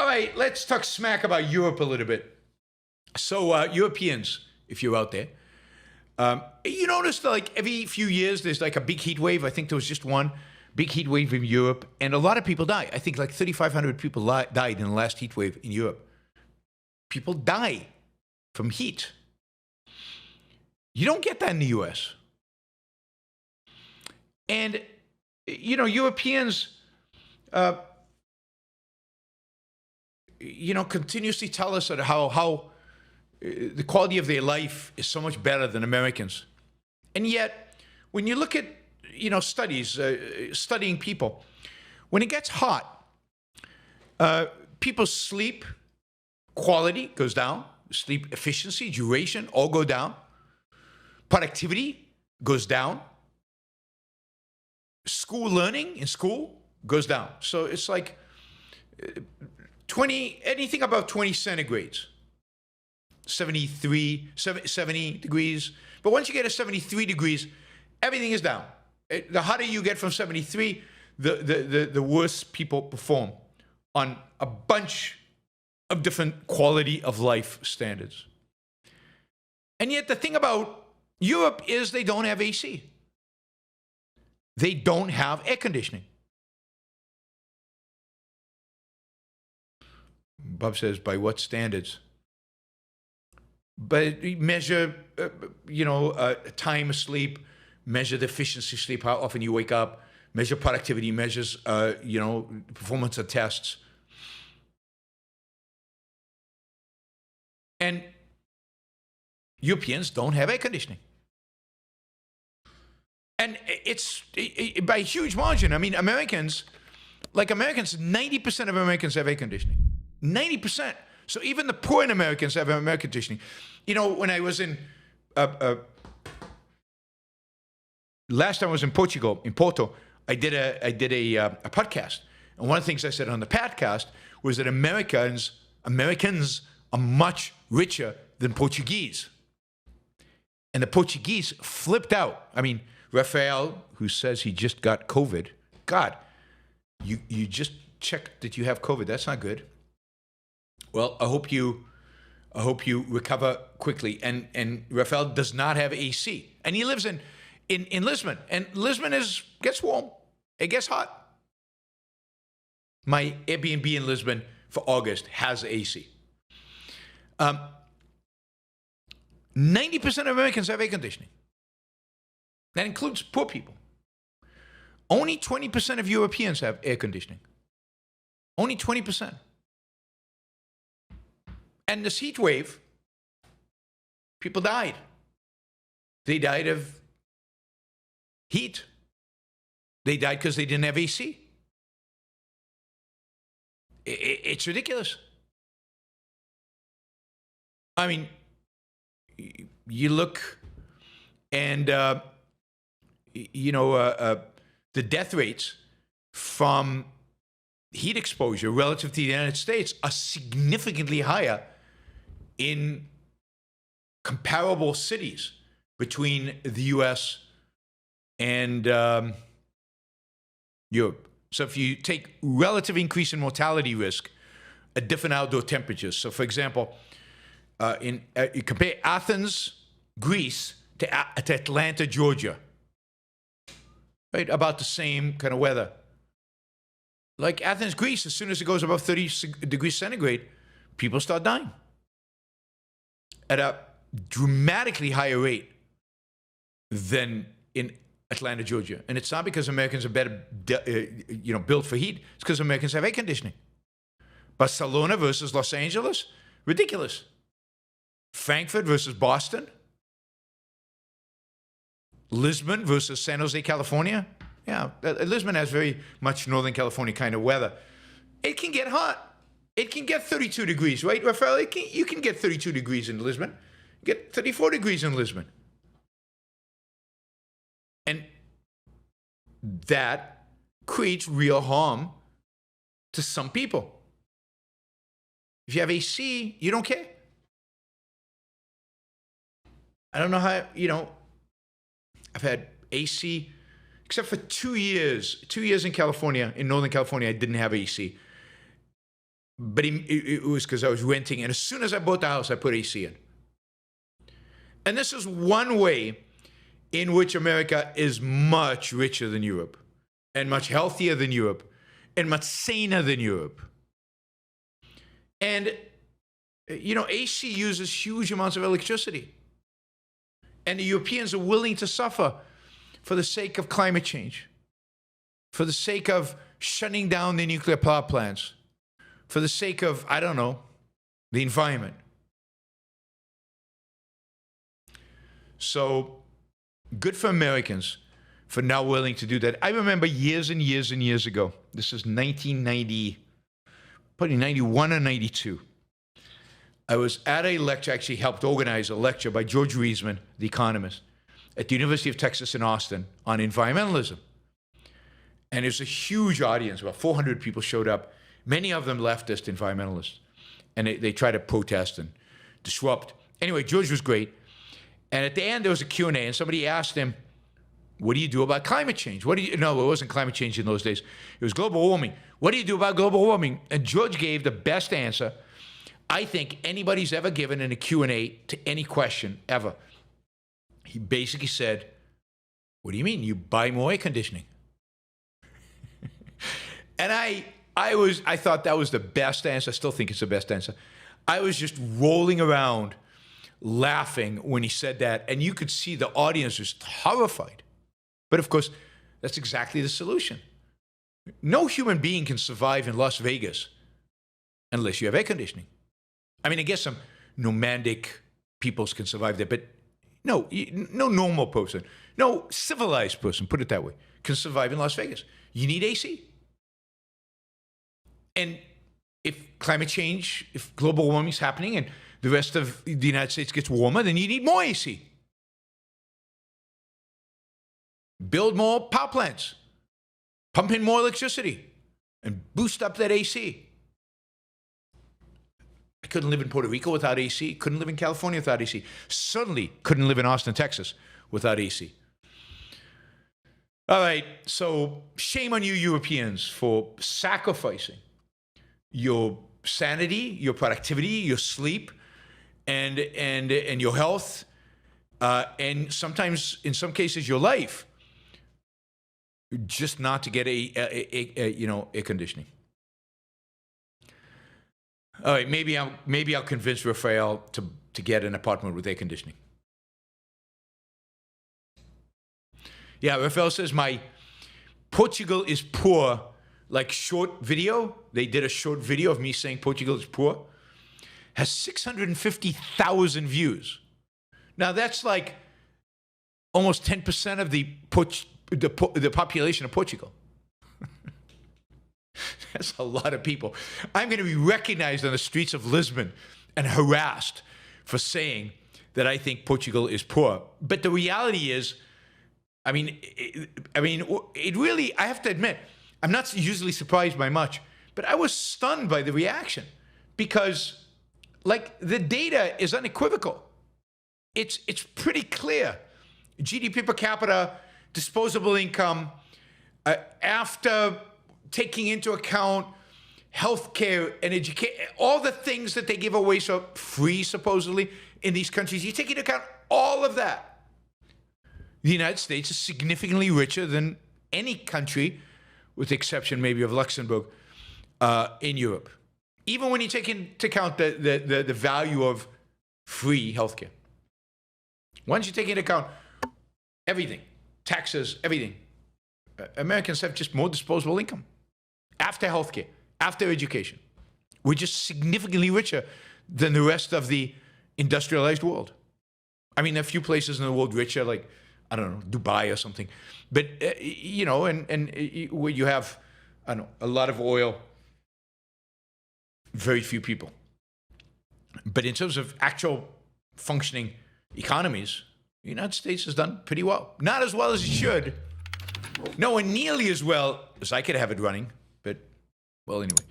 right, let's talk smack about Europe a little bit. So Europeans, if you're out there, you notice that, like, every few years there's like a big heat wave. I think there was just one big heat wave in Europe, and a lot of people die. I think like 3,500 people died in the last heat wave in Europe. People die from heat. You don't get that in the US. And, Europeans, continuously tell us that how the quality of their life is so much better than Americans. And yet, when you look at, studies, studying people, when it gets hot, people's sleep quality goes down, sleep efficiency, duration, all go down. Productivity goes down. School learning in school goes down. So it's like anything above 20 centigrades, 70 degrees. But once you get to 73 degrees, everything is down. The hotter you get from 73, the worse people perform on a bunch of different quality of life standards. And yet the thing about Europe is they don't have AC. They don't have air conditioning. Bob says, by what standards? But measure, time of sleep, measure the efficiency of sleep, how often you wake up, measure productivity, measures, performance of tests. And Europeans don't have air conditioning. And it's by a huge margin. I mean, Americans, 90% of Americans have air conditioning. 90%. So even the poor in Americans have air conditioning. When I was last time I was in Portugal, in Porto, I did a podcast. And one of the things I said on the podcast was that Americans are much richer than Portuguese. And the Portuguese flipped out. I mean, Rafael, who says he just got COVID, God, you just checked that you have COVID. That's not good. Well, I hope you recover quickly. And Rafael does not have AC, and he lives in Lisbon, and Lisbon gets warm. It gets hot. My Airbnb in Lisbon for August has AC. 90% of Americans have air conditioning. That includes poor people. Only 20% of Europeans have air conditioning. Only 20%. And this heat wave, people died. They died of heat. They died because they didn't have AC. It's ridiculous. I mean, you look and, the death rates from heat exposure relative to the United States are significantly higher in comparable cities between the U.S. and Europe. So if you take relative increase in mortality risk at different outdoor temperatures, so for example, you compare Athens, Greece, to Atlanta, Georgia, right? About the same kind of weather. Like Athens, Greece, as soon as it goes above 30 degrees centigrade, people start dying at a dramatically higher rate than in Atlanta, Georgia. And it's not because Americans are better, built for heat. It's because Americans have air conditioning. Barcelona versus Los Angeles, ridiculous. Frankfurt versus Boston. Lisbon versus San Jose, California. Yeah, Lisbon has very much Northern California kind of weather. It can get hot. It can get 32 degrees, right, Rafael? You can get 32 degrees in Lisbon. You get 34 degrees in Lisbon. And that creates real harm to some people. If you have AC, you don't care. I don't know how, I've had AC, except for 2 years. 2 years in California, in Northern California, I didn't have AC. but it was because I was renting. And as soon as I bought the house, I put AC in. And this is one way in which America is much richer than Europe, and much healthier than Europe, and much saner than Europe. And, AC uses huge amounts of electricity. And the Europeans are willing to suffer for the sake of climate change, for the sake of shutting down the nuclear power plants, for the sake of, I don't know, the environment. So good for Americans for now willing to do that. I remember years and years and years ago, this is 1990, probably 91 or 92. I was at a lecture, actually helped organize a lecture by George Reisman, the economist, at the University of Texas in Austin on environmentalism. And it was a huge audience, about 400 people showed up, many of them leftist environmentalists. And they tried to protest and disrupt. Anyway, George was great. And at the end, there was a Q&A, and somebody asked him, what do you do about climate change? No, it wasn't climate change in those days. It was global warming. What do you do about global warming? And George gave the best answer I think anybody's ever given in a Q&A to any question, ever. He basically said, what do you mean? You buy more air conditioning. And I thought that was the best answer. I still think it's the best answer. I was just rolling around laughing when he said that, and you could see the audience was horrified. But of course, that's exactly the solution. No human being can survive in Las Vegas unless you have air conditioning. I mean, I guess some nomadic peoples can survive there, but no normal person, no civilized person, put it that way, can survive in Las Vegas. You need AC. And if climate change, if global warming is happening and the rest of the United States gets warmer, then you need more AC. Build more power plants. Pump in more electricity and boost up that AC. I couldn't live in Puerto Rico without AC. Couldn't live in California without AC. Certainly couldn't live in Austin, Texas without AC. All right, so shame on you Europeans for sacrificing your sanity, your productivity, your sleep, and your health, and sometimes, in some cases, your life, just not to get air conditioning. All right, maybe I'll convince Raphael to get an apartment with air conditioning. Yeah, Raphael says my Portugal is poor, like short video. They did a short video of me saying Portugal is poor. Has 650,000 views. Now that's like almost 10% of the population of Portugal. That's a lot of people. I'm going to be recognized on the streets of Lisbon and harassed for saying that I think Portugal is poor. But the reality is, I mean, it really, I have to admit, I'm not usually surprised by much, but I was stunned by the reaction because, like, the data is unequivocal. It's pretty clear. GDP per capita, disposable income, after taking into account healthcare and education, all the things that they give away so free, supposedly, in these countries, you take into account all of that. The United States is significantly richer than any country, with the exception maybe of Luxembourg, in Europe. Even when you take into account the value of free healthcare. Once you take into account everything, taxes, everything, Americans have just more disposable income. After healthcare, after education. We're just significantly richer than the rest of the industrialized world. I mean, there are a few places in the world richer, like, I don't know, Dubai or something. But, where you have, I don't know, a lot of oil, very few people. But in terms of actual functioning economies, the United States has done pretty well. Not as well as it should. Nowhere nearly as well as I could have it running. But, well, anyway.